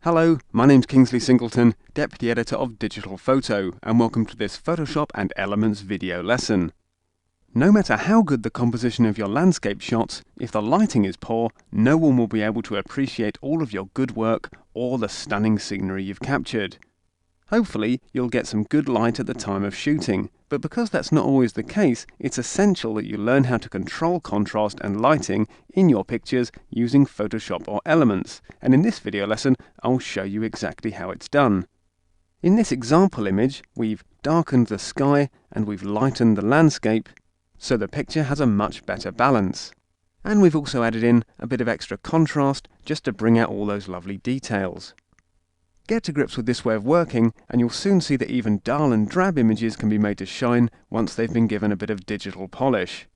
Hello, my name's Kingsley Singleton, Deputy Editor of Digital Photo, and welcome to this Photoshop and Elements video lesson. No matter how good the composition of your landscape shots, if the lighting is poor, no one will be able to appreciate all of your good work or the stunning scenery you've captured. Hopefully, you'll get some good light at the time of shooting, but because that's not always the case, it's essential that you learn how to control contrast and lighting in your pictures using Photoshop or Elements, and in this video lesson, I'll show you exactly how it's done. In this example image, we've darkened the sky and we've lightened the landscape, so the picture has a much better balance. And we've also added in a bit of extra contrast just to bring out all those lovely details. Get to grips with this way of working and you'll soon see that even dull and drab images can be made to shine once they've been given a bit of digital polish.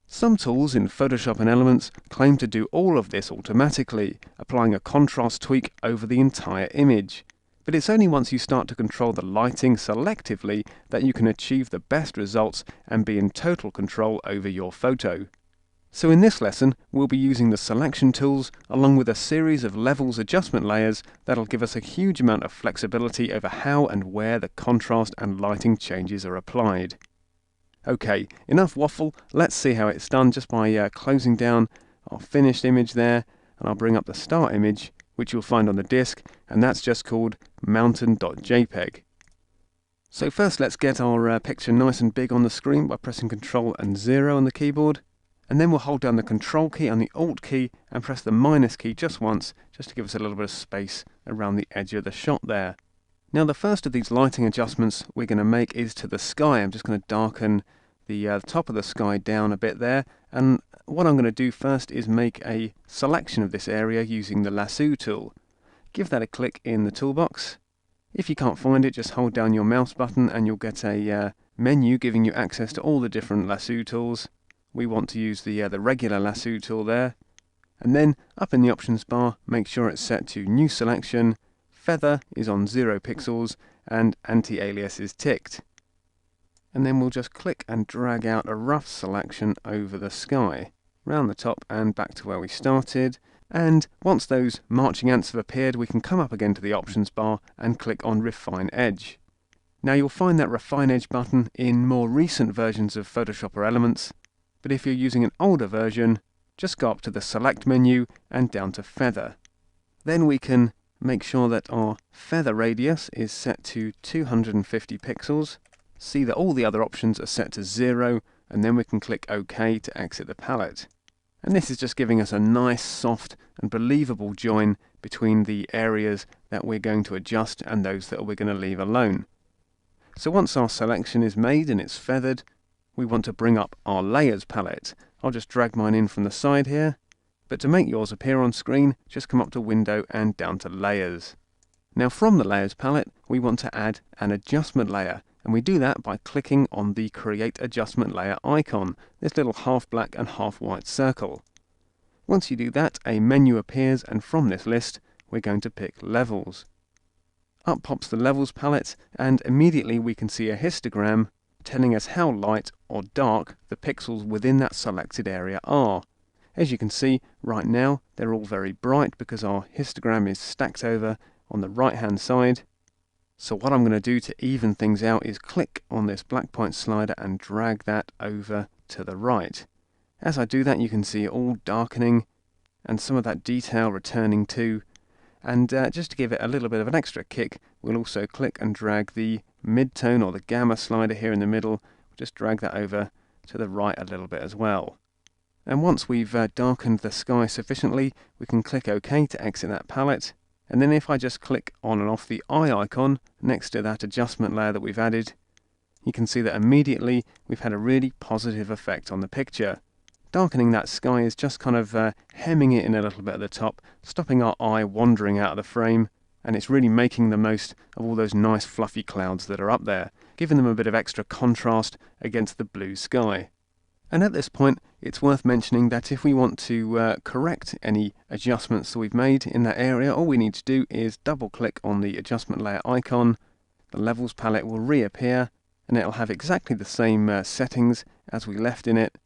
Some tools in Photoshop and Elements claim to do all of this automatically, applying a contrast tweak over the entire image. But it's only once you start to control the lighting selectively that you can achieve the best results and be in total control over your photo. So in this lesson, we'll be using the selection tools along with a series of levels adjustment layers that'll give us a huge amount of flexibility over how and where the contrast and lighting changes are applied. Okay, enough waffle, let's see how it's done just by closing down our finished image there, and I'll bring up the start image, which you'll find on the disk, and that's just called mountain.jpg. So first let's get our picture nice and big on the screen by pressing Ctrl and 0 on the keyboard. And then we'll hold down the Control key and the Alt key and press the minus key just once, just to give us a little bit of space around the edge of the shot there. Now the first of these lighting adjustments we're going to make is to the sky. I'm just going to darken the top of the sky down a bit there, and what I'm going to do first is make a selection of this area using the lasso tool. Give that a click in the toolbox. If you can't find it, just hold down your mouse button and you'll get a menu giving you access to all the different lasso tools. We want to use the regular lasso tool there, and then up in the options bar make sure it's set to new selection, feather is on 0 pixels and anti-alias is ticked. And then we'll just click and drag out a rough selection over the sky, round the top and back to where we started. And once those marching ants have appeared, we can come up again to the options bar and click on Refine Edge. Now you'll find that Refine Edge button in more recent versions of Photoshop or Elements, but if you're using an older version, just go up to the Select menu and down to Feather. Then we can make sure that our feather radius is set to 250 pixels. See that all the other options are set to 0, and then we can click OK to exit the palette. And this is just giving us a nice, soft and believable join between the areas that we're going to adjust and those that we're going to leave alone. So once our selection is made and it's feathered, we want to bring up our Layers palette. I'll just drag mine in from the side here, but to make yours appear on screen, just come up to Window and down to Layers. Now from the Layers palette, we want to add an adjustment layer, and we do that by clicking on the Create Adjustment Layer icon, this little half black and half white circle. Once you do that, a menu appears, and from this list, we're going to pick Levels. Up pops the Levels palette, and immediately we can see a histogram telling us how light or dark the pixels within that selected area are. As you can see, right now they're all very bright because our histogram is stacked over on the right hand side. So what I'm going to do to even things out is click on this black point slider and drag that over to the right. As I do that, you can see it all darkening and some of that detail returning too. And just to give it a little bit of an extra kick, we'll also click and drag the mid-tone or the gamma slider here in the middle. Just drag that over to the right a little bit as well. And once we've darkened the sky sufficiently, we can click OK to exit that palette. And then if I just click on and off the eye icon next to that adjustment layer that we've added, you can see that immediately we've had a really positive effect on the picture. Darkening that sky is just kind of hemming it in a little bit at the top, stopping our eye wandering out of the frame, and it's really making the most of all those nice fluffy clouds that are up there, giving them a bit of extra contrast against the blue sky. And at this point, it's worth mentioning that if we want to correct any adjustments that we've made in that area, all we need to do is double click on the adjustment layer icon, the Levels palette will reappear, and it'll have exactly the same settings as we left in it,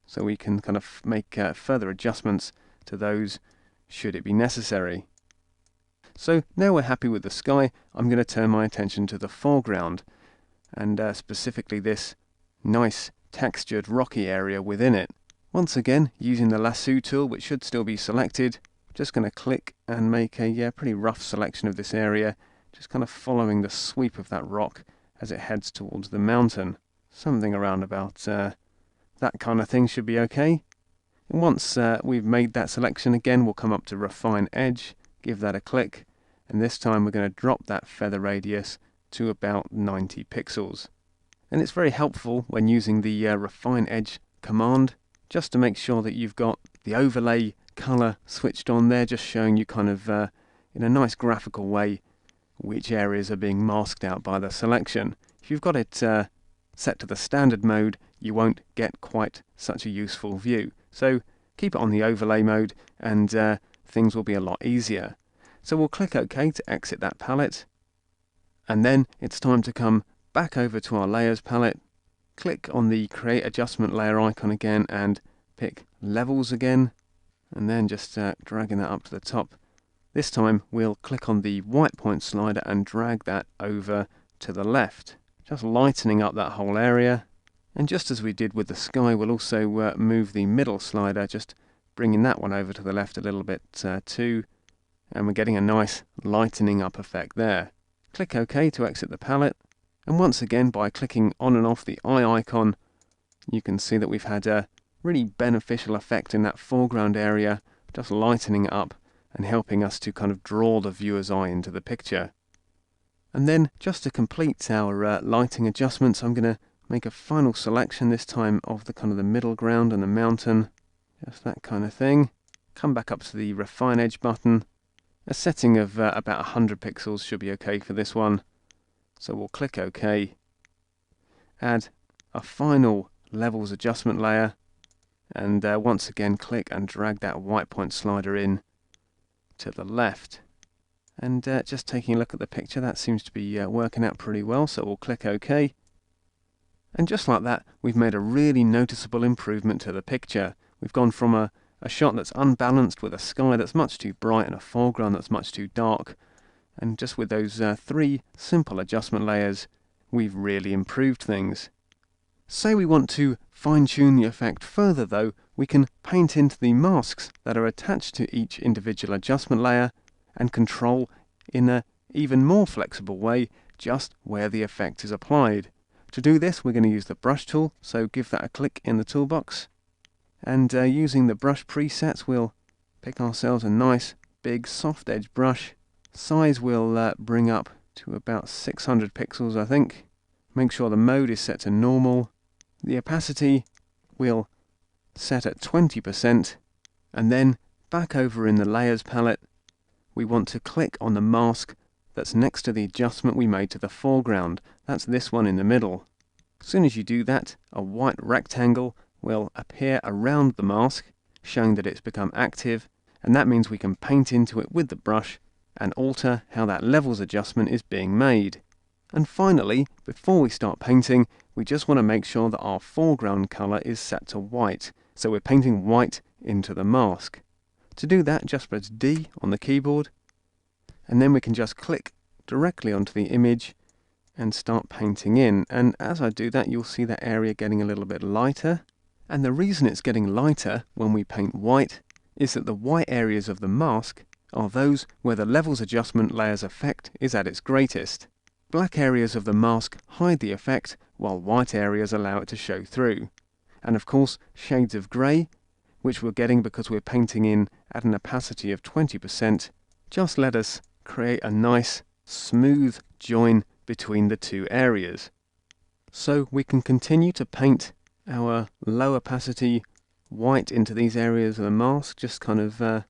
so we can kind of make further adjustments to those should it be necessary. So now we're happy with the sky, I'm going to turn my attention to the foreground, and specifically this nice textured rocky area within it. Once again, using the lasso tool, which should still be selected, just going to click and make a pretty rough selection of this area, just kind of following the sweep of that rock as it heads towards the mountain. Something around about that kind of thing should be okay. And once we've made that selection again, we'll come up to Refine Edge, give that a click, and this time we're going to drop that feather radius to about 90 pixels. And it's very helpful when using the Refine Edge command, just to make sure that you've got the overlay color switched on there, just showing you kind of in a nice graphical way which areas are being masked out by the selection. If you've got it set to the standard mode, you won't get quite such a useful view. So keep it on the overlay mode and things will be a lot easier. So we'll click OK to exit that palette, and then it's time to come back over to our layers palette, click on the create adjustment layer icon again and pick levels again, and then just dragging that up to the top. This time we'll click on the white point slider and drag that over to the left, just lightening up that whole area. And just as we did with the sky, we'll also move the middle slider, just bringing that one over to the left a little bit too, and we're getting a nice lightening up effect there. Click OK to exit the palette, and once again by clicking on and off the eye icon, you can see that we've had a really beneficial effect in that foreground area, just lightening it up and helping us to kind of draw the viewer's eye into the picture. And then just to complete our lighting adjustments, I'm going to make a final selection this time of the kind of the middle ground and the mountain, just that kind of thing. Come back up to the Refine Edge button. A setting of about 100 pixels should be okay for this one. So we'll click OK. Add a final levels adjustment layer, and once again click and drag that white point slider in to the left. And just taking a look at the picture, that seems to be working out pretty well, so we'll click OK. And just like that, we've made a really noticeable improvement to the picture. We've gone from a shot that's unbalanced with a sky that's much too bright and a foreground that's much too dark, and just with those three simple adjustment layers, we've really improved things. Say we want to fine-tune the effect further though, we can paint into the masks that are attached to each individual adjustment layer and control in an even more flexible way just where the effect is applied. To do this, we're going to use the brush tool, so give that a click in the toolbox. And using the brush presets, we'll pick ourselves a nice big soft edge brush. Size we'll bring up to about 600 pixels, I think. Make sure the mode is set to normal. The opacity we'll set at 20%, and then back over in the layers palette, we want to click on the mask that's next to the adjustment we made to the foreground. That's this one in the middle. As soon as you do that, a white rectangle will appear around the mask, showing that it's become active, and that means we can paint into it with the brush and alter how that levels adjustment is being made. And finally, before we start painting, we just want to make sure that our foreground color is set to white, so we're painting white into the mask. To do that, just press D on the keyboard, and then we can just click directly onto the image and start painting in. And as I do that, you'll see that area getting a little bit lighter. And the reason it's getting lighter when we paint white is that the white areas of the mask are those where the levels adjustment layer's effect is at its greatest. Black areas of the mask hide the effect, while white areas allow it to show through. And of course, shades of grey, which we're getting because we're painting in at an opacity of 20%, just let us create a nice, smooth join between the two areas. So we can continue to paint our low opacity white into these areas of the mask, just kind of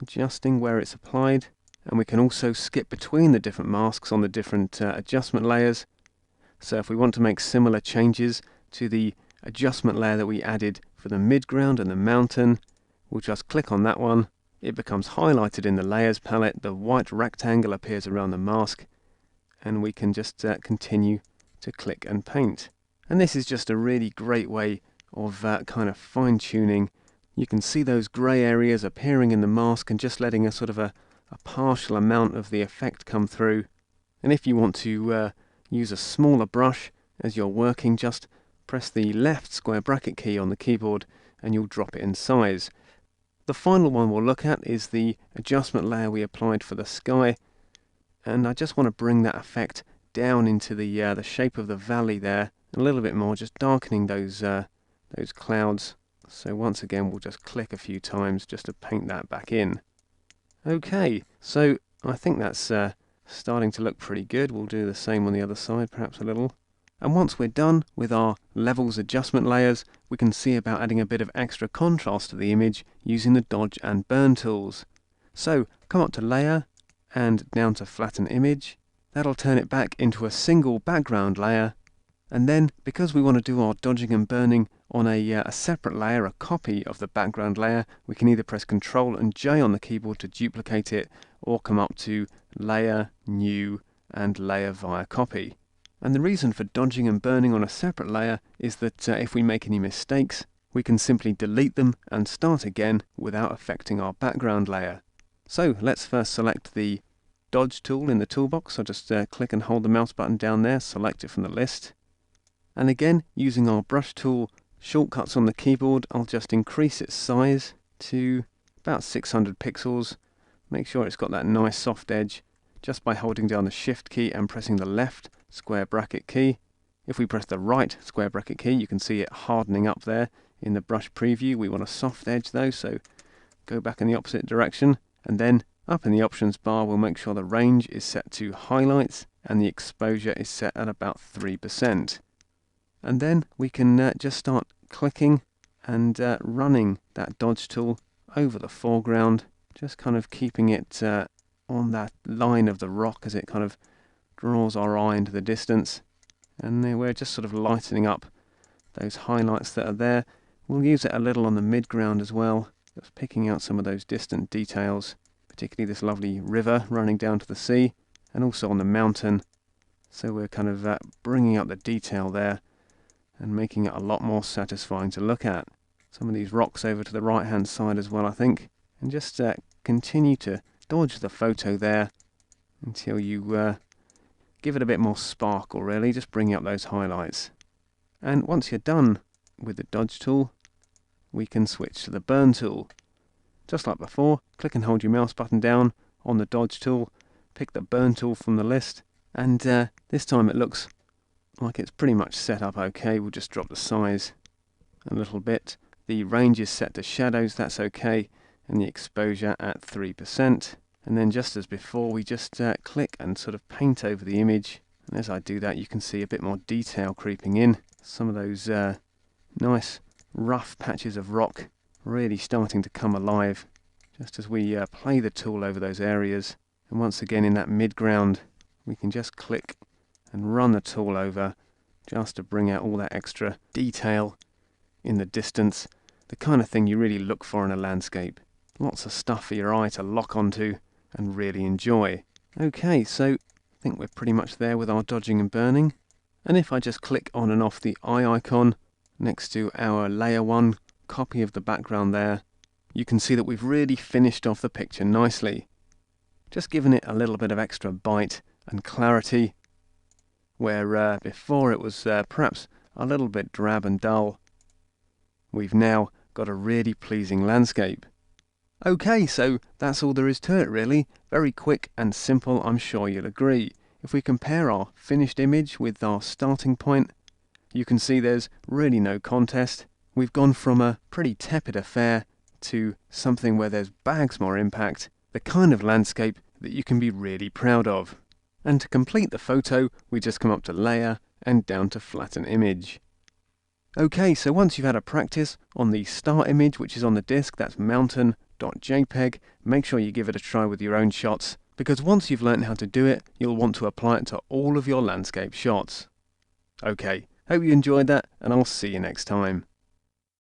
adjusting where it's applied. And we can also skip between the different masks on the different adjustment layers. So if we want to make similar changes to the adjustment layer that we added for the midground and the mountain, we'll just click on that one. It becomes highlighted in the layers palette, the white rectangle appears around the mask, and we can just continue to click and paint. And this is just a really great way of kind of fine-tuning. You can see those grey areas appearing in the mask and just letting a sort of a a partial amount of the effect come through. And if you want to use a smaller brush as you're working, just press the left square bracket key on the keyboard and you'll drop it in size. The final one we'll look at is the adjustment layer we applied for the sky, and I just want to bring that effect down into the shape of the valley there a little bit more, just darkening those clouds. So once again we'll just click a few times just to paint that back in. Okay, so I think that's starting to look pretty good. We'll do the same on the other side, perhaps a little. And once we're done with our levels adjustment layers, we can see about adding a bit of extra contrast to the image using the dodge and burn tools. So come up to layer and down to flatten image. That'll turn it back into a single background layer. And then, because we want to do our dodging and burning on a separate layer, a copy of the background layer, we can either press Ctrl and J on the keyboard to duplicate it, or come up to Layer, New, and Layer via Copy. And the reason for dodging and burning on a separate layer is that if we make any mistakes, we can simply delete them and start again without affecting our background layer. So let's first select the Dodge tool in the toolbox. I'll just click and hold the mouse button down there, select it from the list. And again, using our brush tool shortcuts on the keyboard, I'll just increase its size to about 600 pixels. Make sure it's got that nice soft edge just by holding down the Shift key and pressing the left square bracket key. If we press the right square bracket key, you can see it hardening up there in the brush preview. We want a soft edge though, so go back in the opposite direction, and then up in the options bar we'll make sure the range is set to highlights and the exposure is set at about 3%. And then we can just start clicking and running that dodge tool over the foreground, just kind of keeping it on that line of the rock as it kind of draws our eye into the distance. And then we're just sort of lightening up those highlights that are there. We'll use it a little on the midground as well, just picking out some of those distant details, particularly this lovely river running down to the sea, and also on the mountain. So we're kind of bringing up the detail there and making it a lot more satisfying to look at. Some of these rocks over to the right hand side as well, I think, and just continue to dodge the photo there until you give it a bit more sparkle, really, just bringing up those highlights. And once you're done with the dodge tool, we can switch to the burn tool. Just like before, click and hold your mouse button down on the dodge tool, pick the burn tool from the list, and this time it looks like it's pretty much set up okay. We'll just drop the size a little bit. The range is set to shadows, that's okay, and the exposure at 3%. And then just as before, we just click and sort of paint over the image. And as I do that, you can see a bit more detail creeping in. Some of those nice rough patches of rock really starting to come alive just as we play the tool over those areas. And once again in that midground, we can just click and run the tool over just to bring out all that extra detail in the distance, the kind of thing you really look for in a landscape. Lots of stuff for your eye to lock onto and really enjoy. Okay, so I think we're pretty much there with our dodging and burning. And if I just click on and off the eye icon next to our layer 1 copy of the background there, you can see that we've really finished off the picture nicely. Just given it a little bit of extra bite and clarity, where before it was perhaps a little bit drab and dull. We've now got a really pleasing landscape. Okay, so that's all there is to it really. Very quick and simple, I'm sure you'll agree. If we compare our finished image with our starting point, you can see there's really no contest. We've gone from a pretty tepid affair to something where there's bags more impact, the kind of landscape that you can be really proud of. And to complete the photo, we just come up to Layer and down to Flatten Image. Okay, so once you've had a practice on the start image, which is on the disk, that's mountain.jpg, make sure you give it a try with your own shots, because once you've learned how to do it, you'll want to apply it to all of your landscape shots. Okay, hope you enjoyed that, and I'll see you next time.